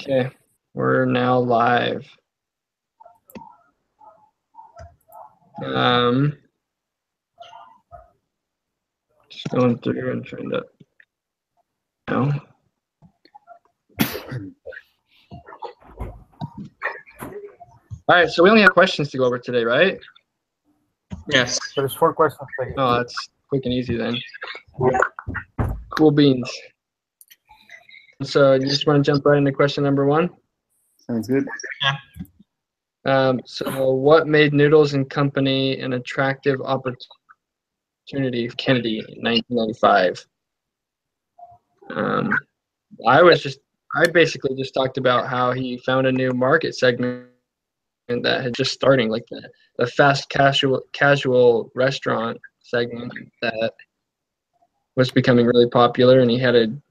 Okay, we're now live. Just going through and trying to. No. All right, so we only have questions to go over today, right? Yes. There's 4 questions. Oh, that's quick and easy then. Cool beans. So you just want to jump right into question number 1? Sounds good. Yeah. So what made Noodles and Company an attractive opportunity for Kennedy in 1995? I basically just talked about how he found a new market segment that had just starting, like the fast casual restaurant segment that was becoming really popular, and he had an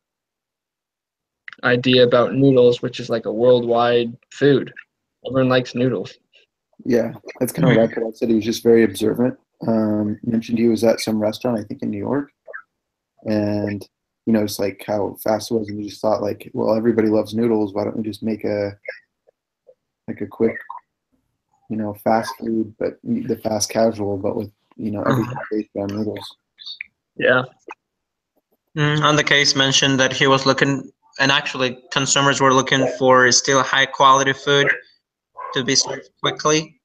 idea about noodles, which is like a worldwide food. Everyone likes noodles. Yeah, that's kind of what I said. He was just very observant. Mentioned he was at some restaurant, I think in New York, and it's like how fast it was, and he just thought like, well, everybody loves noodles. Why don't we just make a quick, fast food, but the fast casual, but with everything based on noodles. Yeah. On the case mentioned that he was looking, and actually consumers were looking for still high quality food to be served quickly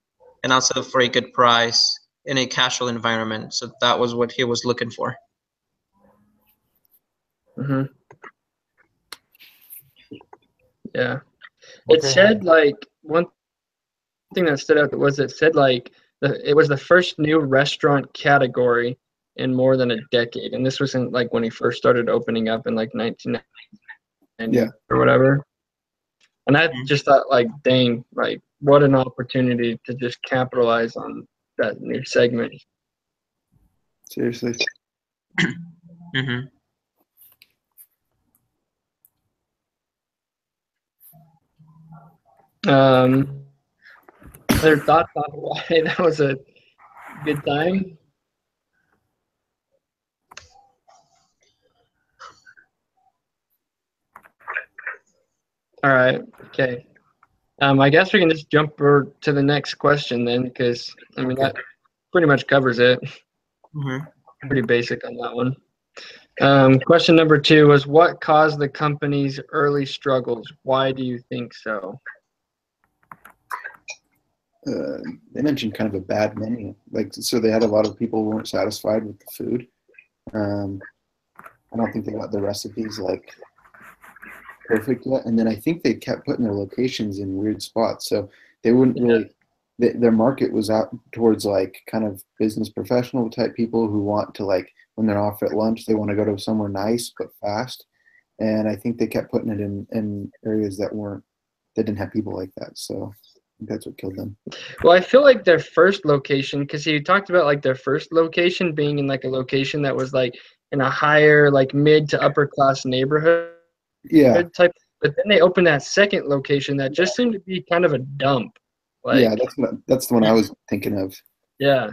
and also for a good price in a casual environment. So that was what he was looking for. Mm-hmm. Yeah. It said like one thing that stood out was it said like it was the first new restaurant category in more than a decade, and this was in like when he first started opening up in like 1990 or whatever. And I just thought like, dang, like what an opportunity to just capitalize on that new segment. Seriously. Mm-hmm. Their thoughts on why that was a good time? All right. Okay. I guess we can just jump to the next question then, because I mean that pretty much covers it. Mm-hmm. Pretty basic on that one. Question number 2 was, what caused the company's early struggles? Why do you think so? They mentioned kind of a bad menu. So they had a lot of people who weren't satisfied with the food. I don't think they got the recipes perfect yet. And then I think they kept putting their locations in weird spots. So they wouldn't really, their market was out towards kind of business professional type people who want to when they're off at lunch, they want to go to somewhere nice but fast. And I think they kept putting it in areas that didn't have people like that. So that's what killed them. Well, I feel like their first location, because you talked about their first location being in a location that was in a higher mid to upper class neighborhood type, but then they opened that second location that just seemed to be kind of a dump. That's the one I was thinking of. Yeah,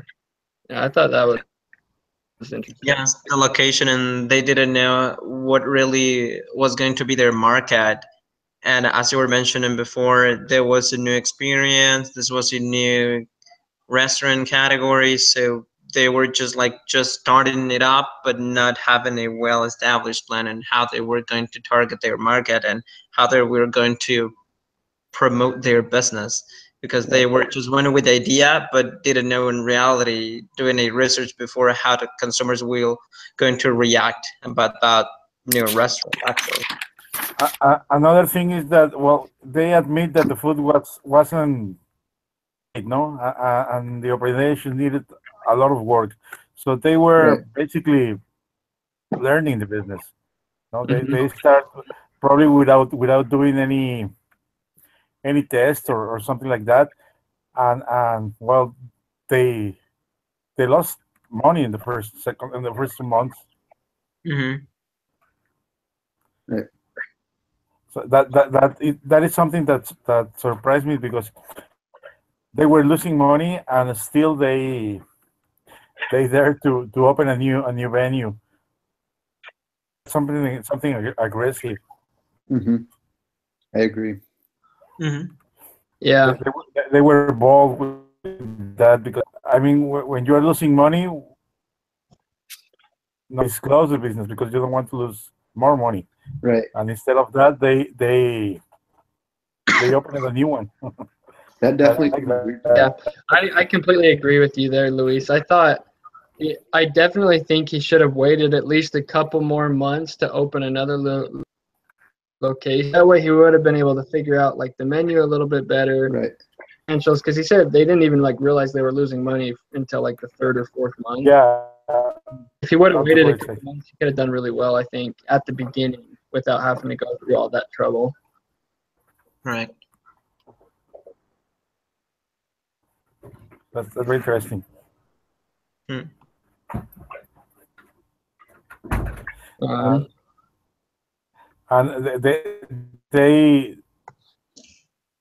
I thought that was interesting. Yes, the location, and they didn't know what really was going to be their market. And as you were mentioning before, there was a new experience. This was a new restaurant category. So they were just starting it up, but not having a well-established plan on how they were going to target their market and how they were going to promote their business. Because they were just went with the idea, but didn't know in reality, doing a research before how the consumers will going to react about that new restaurant actually. Another thing is that they admit that the food wasn't, and the operation needed a lot of work. So they were basically learning the business. They start probably without doing any test or something like that, and they lost money in the first 2 months. Mm-hmm. Right. So that is something that surprised me, because they were losing money and still they dare to open a new venue. Something aggressive. Mm-hmm. I agree. Mm-hmm. Yeah. They were involved with that because I mean, when you are losing money, not disclose the business because you don't want to lose more money. Right. And instead of that, they opened a new one. That I definitely like can be weird. Yeah. that. I completely agree with you there, Luis. I definitely think he should have waited at least a couple more months to open another location. That way he would have been able to figure out like the menu a little bit better. Right. Financials, because he said they didn't even like realize they were losing money until like the third or fourth month. Yeah, If he would have that's waited a what I couple say. months, he could have done really well, I think, at the beginning without having to go through all that trouble. Right. That's very interesting. Hmm. And they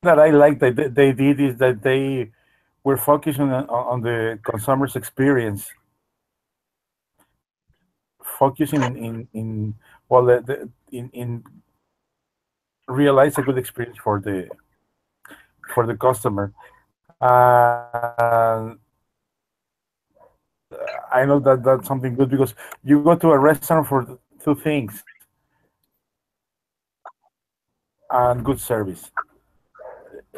that I like that they did is that they were focusing on the consumer's experience, focusing in well in realize a good experience for the customer. I know that that's something good because you go to a restaurant for two things and good service.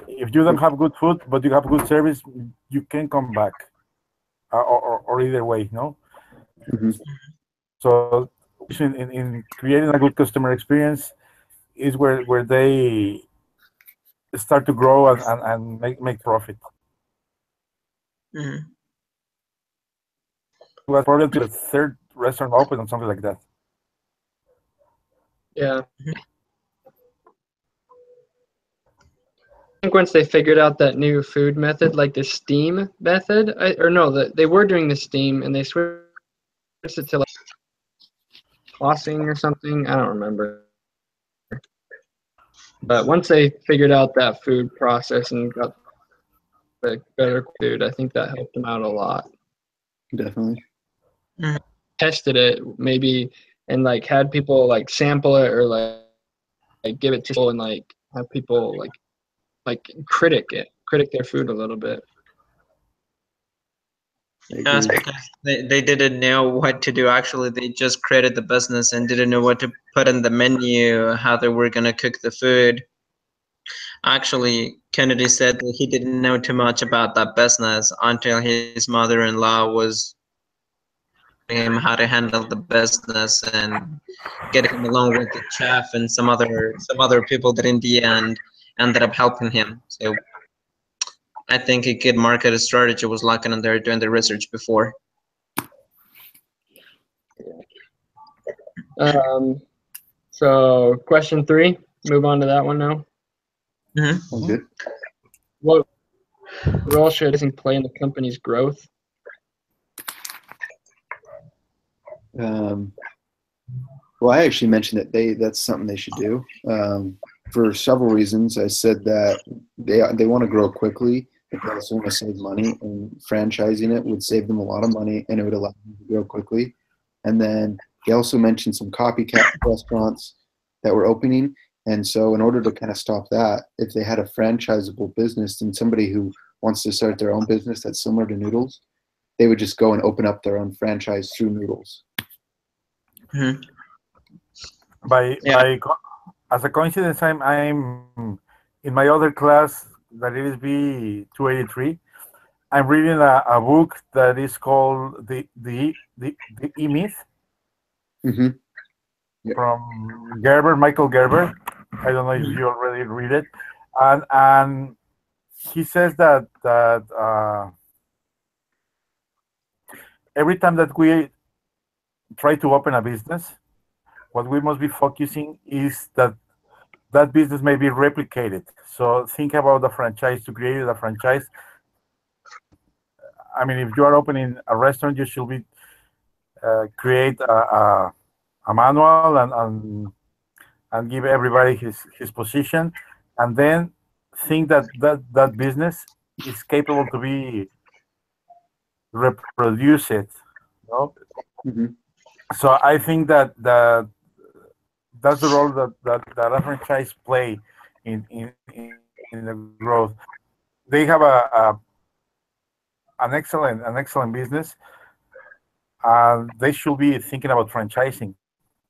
If you don't have good food but you have good service, you can come back, or either way, no. Mm-hmm. So in creating a good customer experience is where they start to grow and make profit. Mm-hmm. It was probably to the third restaurant open or something like that. Yeah. I think once they figured out that new food method, like the steam method, they were doing the steam and they switched it to like tossing or something. I don't remember. But once they figured out that food process and got the better food, I think that helped them out a lot. Definitely. Tested it maybe and like had people like sample it or like give it to people and like have people like critic their food a little bit. That's because they didn't know what to do. Actually, they just created the business and didn't know what to put in the menu, how they were gonna cook the food. Actually, Kennedy said that he didn't know too much about that business until his mother-in-law was him how to handle the business and get him along with the chef and some other people that in the end ended up helping him. So I think a good market strategy was looking in there doing the research before. So question 3, move on to that one now. Mm-hmm. Good. What role should advertising play in the company's growth? Well, I actually mentioned that that's something they should do for several reasons. I said that they want to grow quickly, but they also want to save money, and franchising it would save them a lot of money, and it would allow them to grow quickly. And then he also mentioned some copycat restaurants that were opening. And so in order to kind of stop that, if they had a franchisable business, then somebody who wants to start their own business that's similar to Noodles, they would just go and open up their own franchise through Noodles. Mm-hmm. As a coincidence, I'm in my other class that it is B283. I'm reading a book that is called the E-Myth from Michael Gerber. I don't know if you already read it, and he says that every time that we try to open a business, what we must be focusing is that business may be replicated. So think about the franchise to create a franchise. I mean, if you are opening a restaurant, you should be create a manual and give everybody his position, and then think that business is capable to be reproduced. No? So I think that that's the role that a franchise play in in the growth. They have an excellent business, and they should be thinking about franchising.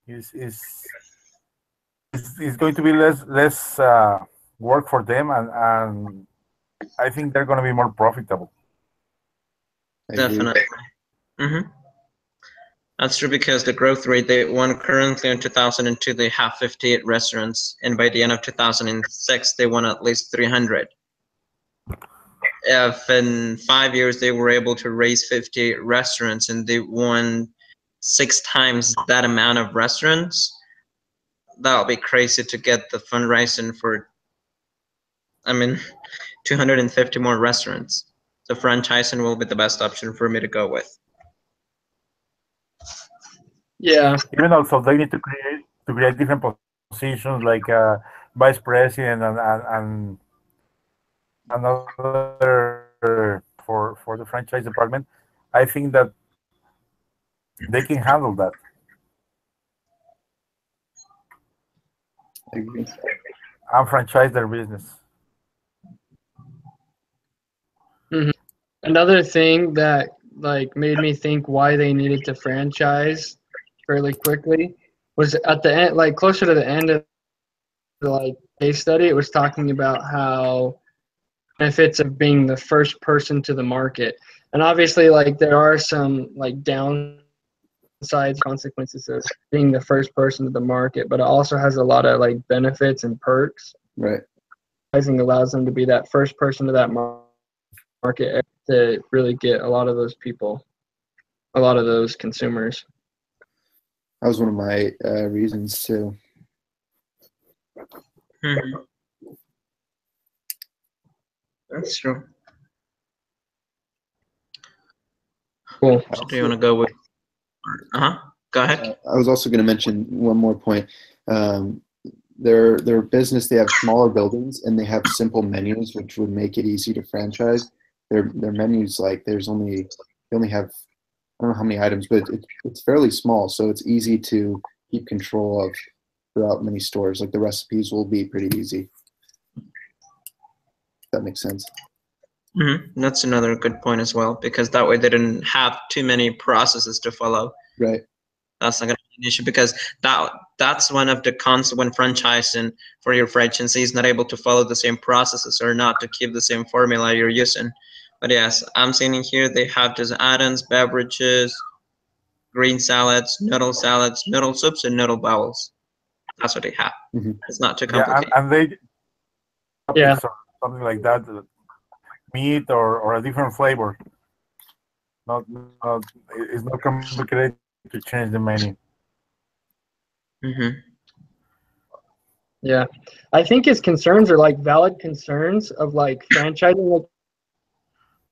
Is going to be less work for them, and I think they're going to be more profitable. Definitely. That's true, because the growth rate, they won currently in 2002, they have 58 restaurants, and by the end of 2006, they won at least 300. If in 5 years they were able to raise 58 restaurants and they won 6 times that amount of restaurants, that'll be crazy to get the fundraising for, 250 more restaurants. So franchising will be the best option for me to go with. Yeah. Even also, they need to create different positions like vice president and another for the franchise department. I think that they can handle that. I agree. And franchise their business. Another thing that like made me think why they needed to franchise fairly quickly was at the end, like closer to the end of the like case study, it was talking about how benefits of being the first person to the market. And obviously, like there are some like downsides, consequences of being the first person to the market, but it also has a lot of like benefits and perks. Right. Franchising allows them to be that first person to that market to really get a lot of those people, a lot of those consumers. That was one of my reasons too. That's true. Cool. So do you want to go with? Go ahead. I was also going to mention one more point. Their business, they have smaller buildings and they have simple menus, which would make it easy to franchise. Their menus, like they only have, I don't know how many items, but it's fairly small, so it's easy to keep control of throughout many stores. Like the recipes will be pretty easy. If that makes sense. That's another good point as well, because that way they didn't have too many processes to follow. Right. That's not going to be an issue, because that's one of the cons when franchising for your franchisee is not able to follow the same processes or not to keep the same formula you're using. But yes, I'm seeing here they have just add-ons, beverages, green salads, noodle soups, and noodle bowls. That's what they have. It's not too complicated. Yeah, and they Yeah. something like that, meat or a different flavor. It's not complicated to change the menu. Yeah, I think his concerns are like valid concerns of like franchising. Like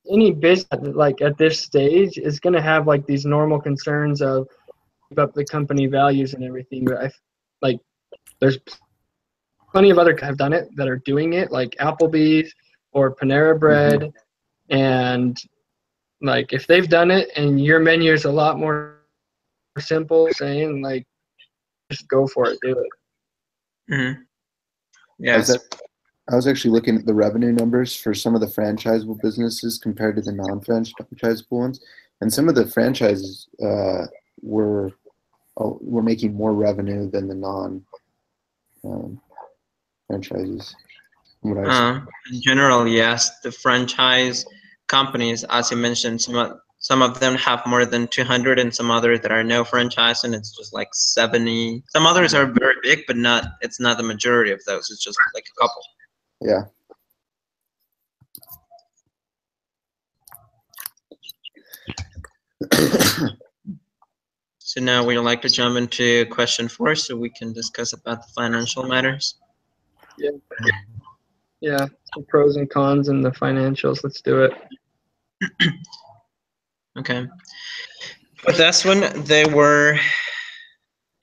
any business, like at this stage, is going to have like these normal concerns of keep up the company values and everything. But like there's plenty of other have done it that are doing it, like Applebee's or Panera Bread, and like if they've done it and your menu is a lot more simple, saying like just go for it, do it. Yes. I was actually looking at the revenue numbers for some of the franchisable businesses compared to the non-franchisable ones, and some of the franchises were making more revenue than the non-franchises. In general, yes, the franchise companies, as you mentioned, some of them have more than 200, and some others that are no franchise, and it's just like 70. Some others are very big, but it's not the majority of those. It's just like a couple. Yeah. So now we'd like to jump into question 4, so we can discuss about the financial matters. Yeah, the pros and cons and the financials. Let's do it. Okay. For this one, they were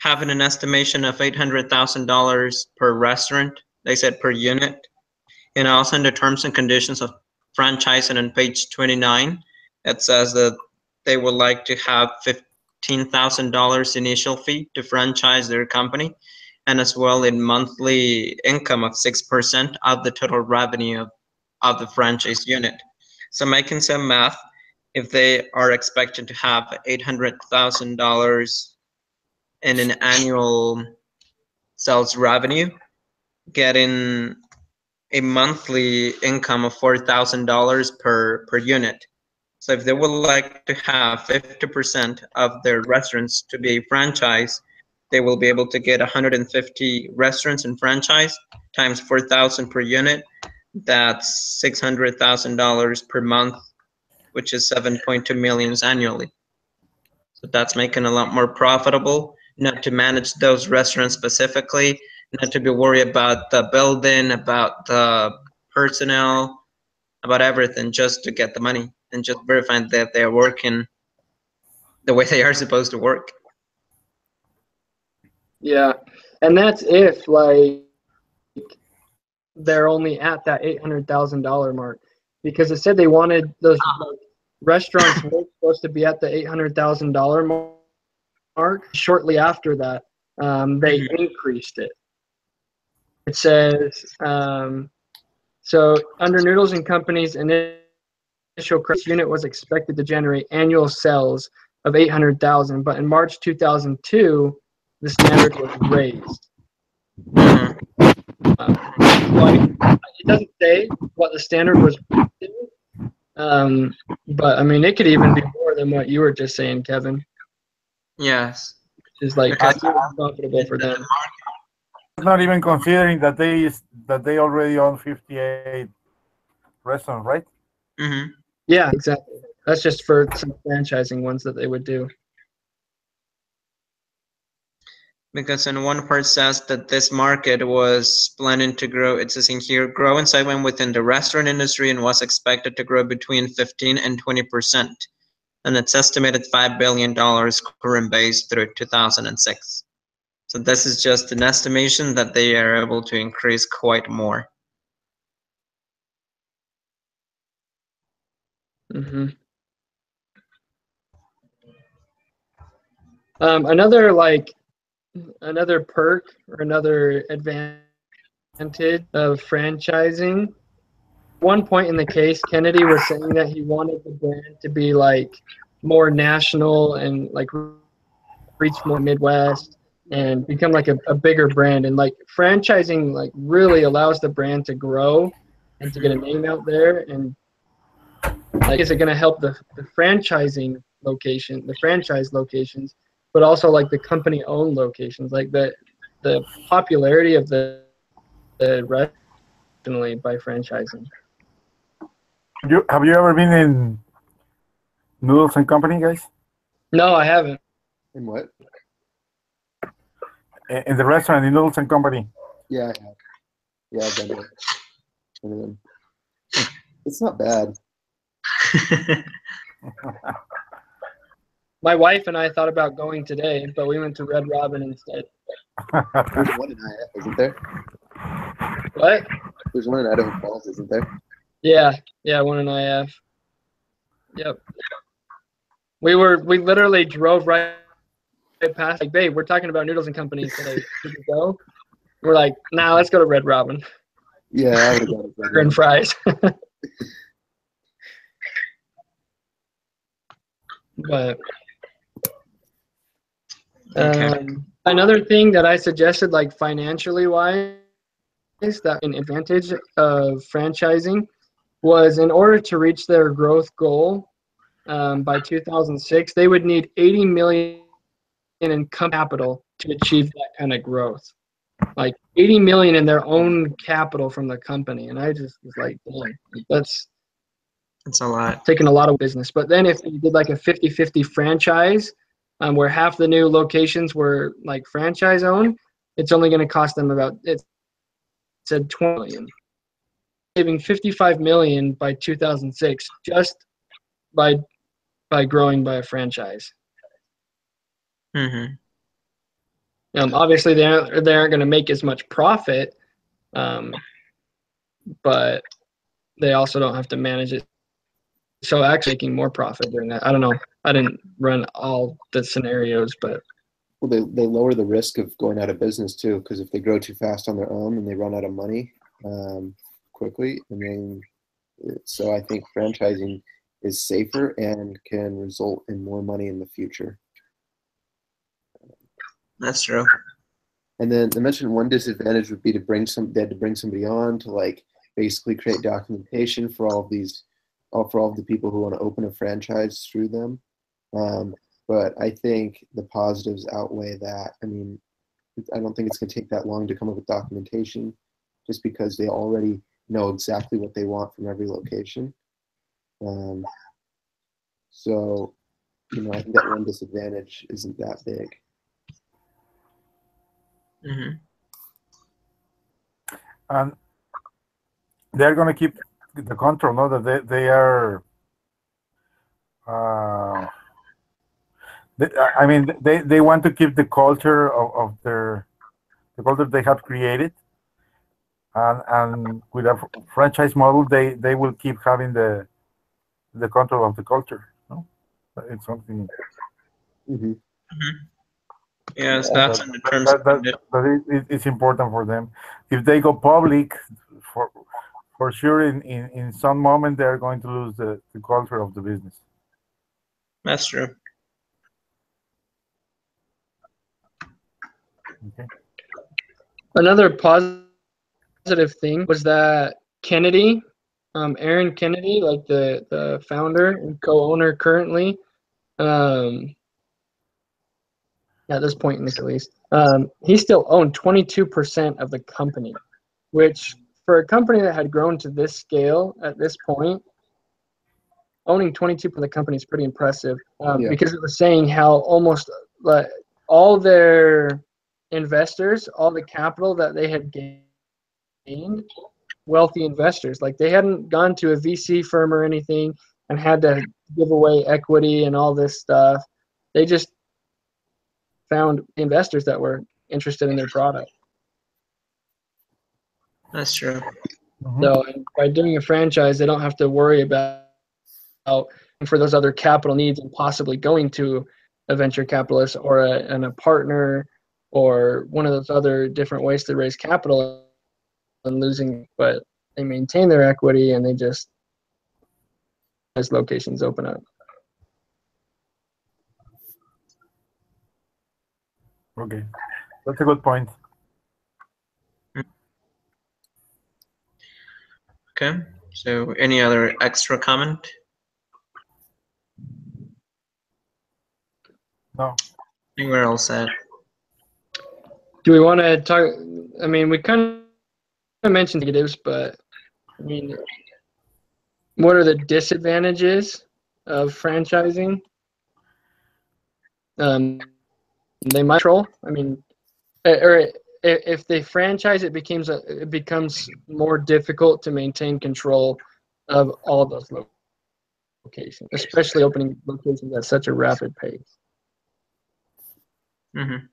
having an estimation of $800,000 per restaurant. They said per unit. And also in the terms and conditions of franchising on page 29, it says that they would like to have $15,000 initial fee to franchise their company. and as well in monthly income of 6% of the total revenue of the franchise unit. So making some math, if they are expected to have $800,000 in an annual sales revenue, getting a monthly income of $4,000 per unit. So if they would like to have 50% of their restaurants to be a franchise, they will be able to get 150 restaurants in franchise times 4,000 per unit. That's $600,000 per month, which is 7.2 million annually. So that's making a lot more profitable, not to manage those restaurants specifically, not to be worried about the building, about the personnel, about everything, just to get the money and just verifying that they're working the way they are supposed to work. Yeah, and that's if like they're only at that $800,000 mark, because it said they wanted those like, restaurants were supposed to be at the $800,000 mark. Shortly after that, they increased it. It says so under Noodles and Company's initial unit was expected to generate annual sales of 800,000, but in March 2002, the standard was raised. It doesn't say what the standard was, but I mean it could even be more than what you were just saying, Kevin. Yes, It's like profitable for them. Not even considering that they already own 58 restaurants, right? Mm-hmm. Yeah, exactly. That's just for some franchising ones that they would do. Because in one part says that this market was planning to grow, it says in here, grow in segment within the restaurant industry and was expected to grow between 15 and 20%. And it's estimated $5 billion current base through 2006. So this is just an estimation that they are able to increase quite more. Mm-hmm. Another perk or another advantage of franchising. One point in the case, Kennedy was saying that he wanted the brand to be like more national and like reach more Midwest and become like a bigger brand. And like franchising like really allows the brand to grow and to get a name out there. And like, is it going to help the franchising location, the franchise locations, but also like the company owned locations, like the popularity of the restaurant by franchising. Have you ever been in Noodles and Company, guys? No, I haven't. In what? In the restaurant in Noodles and Company. Yeah, I have. Yeah, I've done it. It's not bad. My wife and I thought about going today, but we went to Red Robin instead. There's one in IF, isn't there? What? There's one in Idaho Falls, isn't there? Yeah, one in IF. Yep. We literally drove right past, like, babe, we're talking about Noodles and Company today. Should we go? We're like, nah, let's go to Red Robin. Yeah, I would have gone to Red Burger and fries. But another thing that I suggested, like financially wise, that an advantage of franchising was in order to reach their growth goal by 2006, they would need 80 million in capital to achieve that kind of growth. Like 80 million in their own capital from the company. And I just was like, damn, that's a lot. Taking a lot of business. But then if you did like a 50-50 franchise where half the new locations were like franchise owned, it's only going to cost them about, it said 20 million. Saving 55 million by 2006 just by growing by a franchise. Mm-hmm. Obviously, they aren't going to make as much profit, but they also don't have to manage it. So actually making more profit during that. I don't know. I didn't run all the scenarios, but Well, they lower the risk of going out of business too, because if they grow too fast on their own and they run out of money quickly, I mean, so I think franchising is safer and can result in more money in the future. That's true. And then they mentioned one disadvantage would be they had to bring somebody on to like basically create documentation for all of these, for all of the people who want to open a franchise through them. But I think the positives outweigh that. I mean, I don't think it's going to take that long to come up with documentation, just because they already know exactly what they want from every location. So, you know, I think that one disadvantage isn't that big. Mm-hmm. And they're going to keep the control, no? That they are. I mean, they want to keep the culture of the culture they have created, and with a franchise model, they will keep having the control of the culture. No, it's something. Mm-hmm. Mm-hmm. Yes, that's in the terms it's important for them. If they go public, for sure, in some moment they're going to lose the culture of the business. That's true. Okay. Another positive thing was that Kennedy, Aaron Kennedy, like the founder and co-owner currently, at this point in this at least, he still owned 22% of the company, which for a company that had grown to this scale at this point, owning 22% of the company is pretty impressive. Because it was saying how almost like all their investors, all the capital that they had gained, wealthy investors, like they hadn't gone to a VC firm or anything and had to give away equity and all this stuff. They just found investors that were interested in their product. That's true. Mm-hmm. So by doing a franchise, they don't have to worry about for those other capital needs and possibly going to a venture capitalist or a partner or one of those other different ways to raise capital and losing, but they maintain their equity and they just, as locations open up. Okay, that's a good point. Okay, so any other extra comment? No. I think we're all set. Do we want to talk? I mean, we kind of mentioned negatives, but I mean, what are the disadvantages of franchising? They might control. I mean, or if they franchise, it becomes more difficult to maintain control of all those locations, especially opening locations at such a rapid pace. Mm-hmm.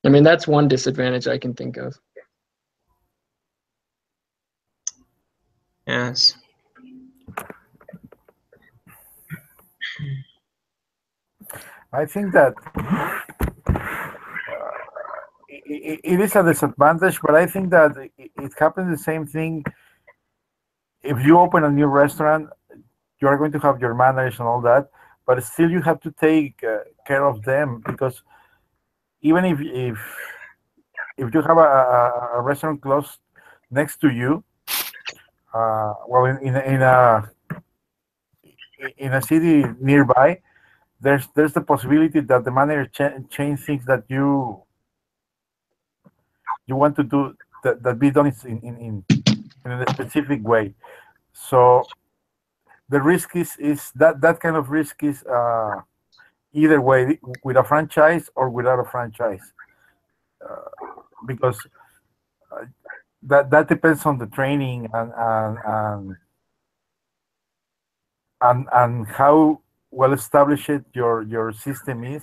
I mean, that's one disadvantage I can think of. Yes. I think that it is a disadvantage, but I think that it happens the same thing. If you open a new restaurant, you are going to have your managers and all that, but still you have to take care of them, because even if you have a restaurant close next to you, well, in a city nearby, there's the possibility that the manager change things that you want to do that be done in a specific way. So the risk is that kind of risk is either way, with a franchise or without a franchise, because that depends on the training and how well established your system is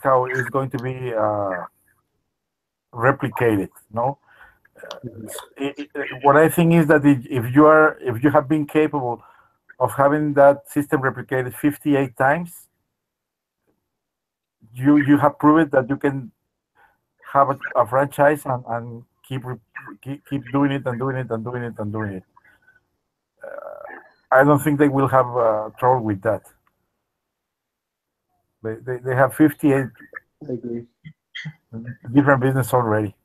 how it's going to be replicated. No, what I think is that if you have been capable of having that system replicated 58 times, you have proven that you can have a franchise and keep doing it and doing it and doing it and doing it. I don't think they will have trouble with that. They have 58 I agree. different business already.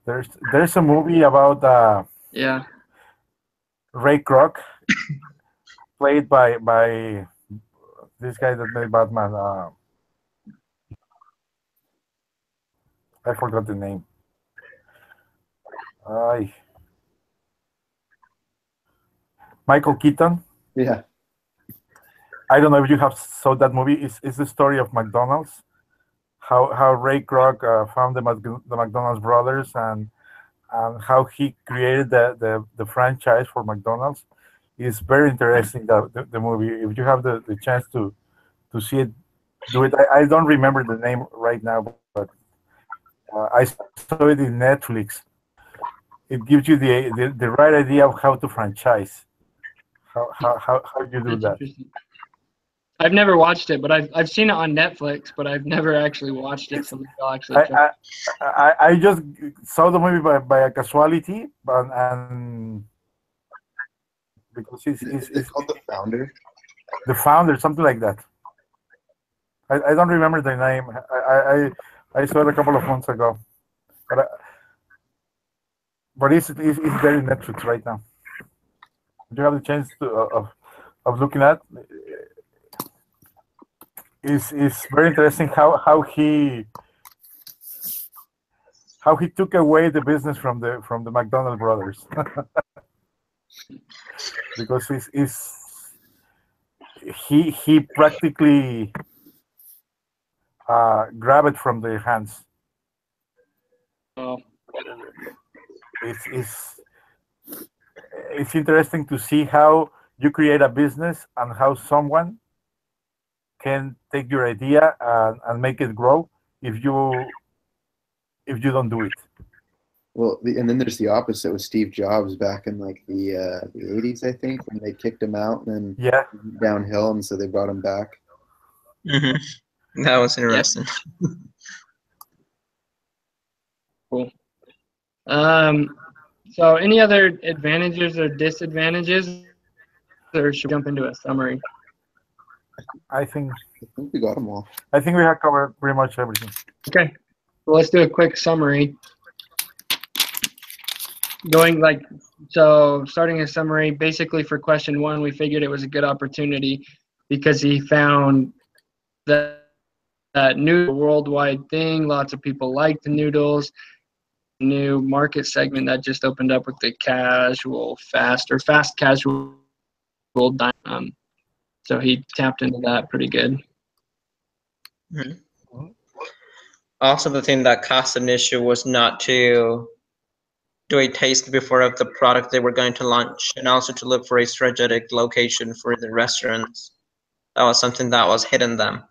There's a movie about Yeah. Ray Kroc, played by this guy that made Batman. I forgot the name. Michael Keaton. Yeah. I don't know if you have saw that movie. It's the story of McDonald's. How Ray Kroc found the McDonald's brothers and how he created the franchise for McDonald's. It's very interesting, the movie. If you have the chance to see it, do it. I don't remember the name right now, but I saw it in Netflix. It gives you the right idea of how to franchise, how you do That's that. interesting. I've never watched it, but I've seen it on Netflix, but I've never actually watched it. So I'll actually check. I just saw the movie by a casualty, and because it's called The Founder. The Founder, something like that. I don't remember the name. I saw it a couple of months ago, but it's very Netflix right now. Do you have the chance of looking at? It's very interesting how he took away the business from the McDonald brothers. Because he practically grabbed it from their hands. Oh. It's interesting to see how you create a business and how someone can take your idea and make it grow if you don't do it. Well, and then there's the opposite with Steve Jobs back in like the 80s, I think, when they kicked him out and then downhill, and so they brought him back. Mm-hmm. That was interesting. Yeah. Cool. So any other advantages or disadvantages, or should we jump into a summary? I think we got them all. I think we have covered pretty much everything. Okay. Well, let's do a quick summary. Starting a summary, basically for question 1, we figured it was a good opportunity because he found that new worldwide thing. Lots of people liked the noodles. New market segment that just opened up with the fast casual dining. So he tapped into that pretty good. Mm-hmm. Also, the thing that caused an issue was not to do a taste before of the product they were going to launch, and also to look for a strategic location for the restaurants. That was something that was hidden them,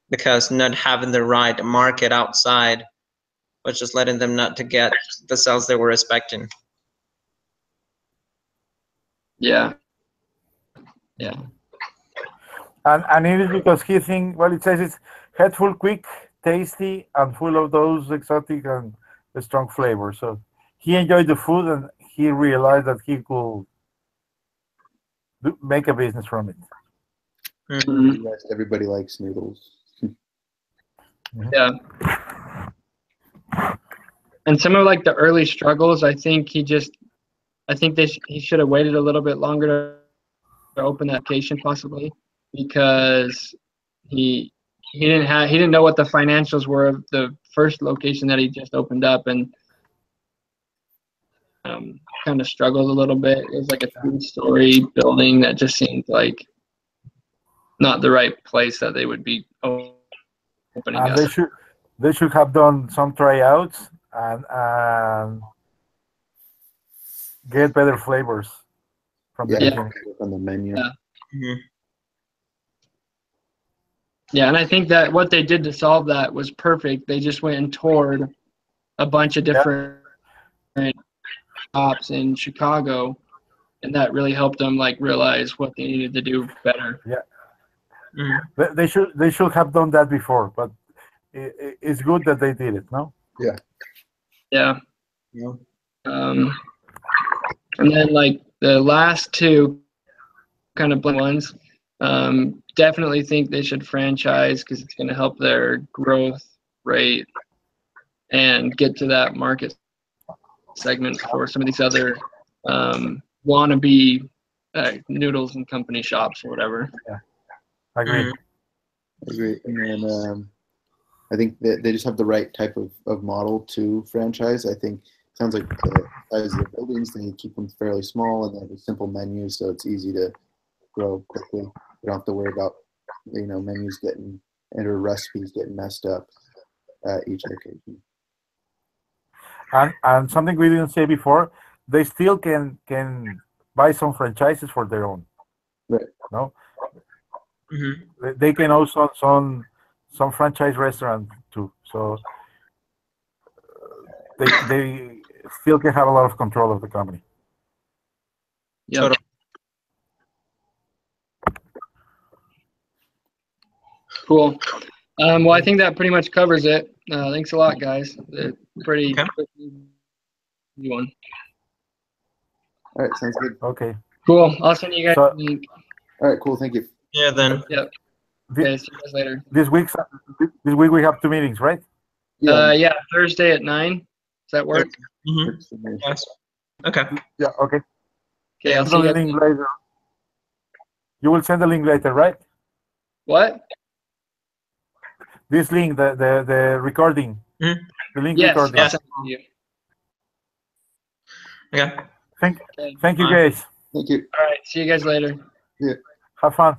because not having the right market outside was just letting them not to get the sales they were expecting. Yeah. And it is because he thinks, well, it says it's headful, quick, tasty, and full of those exotic and strong flavors. So he enjoyed the food, and he realized that he could make a business from it. Mm-hmm. Yes, everybody likes noodles. Yeah. And some of like the early struggles, I think he should have waited a little bit longer to open that location possibly, because he didn't know what the financials were of the first location that he just opened up, and kind of struggled a little bit. It was like a 3-story building that just seemed like not the right place that they would be opening and up. They should have done some tryouts and get better flavors from the beginning. On the menu. Yeah. Mm-hmm. Yeah, and I think that what they did to solve that was perfect. They just went and toured a bunch of different shops in Chicago and that really helped them like realize what they needed to do better. Yeah. Mhm. They should have done that before, but it's good that they did it. No. Yeah. Yeah. Yeah. And then like the last two kind of ones, definitely think they should franchise because it's going to help their growth rate and get to that market segment for some of these other wannabe Noodles and Company shops or whatever. Yeah, agree. Agree. And then I think that they just have the right type of model to franchise. I think it sounds like the size of the buildings, they keep them fairly small and they have a simple menu, so it's easy to grow quickly. You don't have to worry about menus getting or recipes getting messed up at each location. And something we didn't say before, they still can buy some franchises for their own. Right. No. Mm-hmm. They can also some franchise restaurant too. So they still can have a lot of control of the company. Yep. Totally. Cool. Well, I think that pretty much covers it. Thanks a lot, guys. Pretty quick one. All right, sounds good. Okay. Cool. I'll send you guys a link. All right, cool. Thank you. Yeah, then. Yep. Okay, see you guys later. This week we have 2 meetings, right? Yeah, Thursday at 9. Does that work? Mm-hmm. Yes. Okay. Yeah. Okay. Okay, I'll see you link later. You will send the link later, right? What? This link, the recording. Mm-hmm. The link yes, recording. I'll send it to you. Okay. Thank you, guys. Thank you. All right, see you guys later. Yeah. Have fun.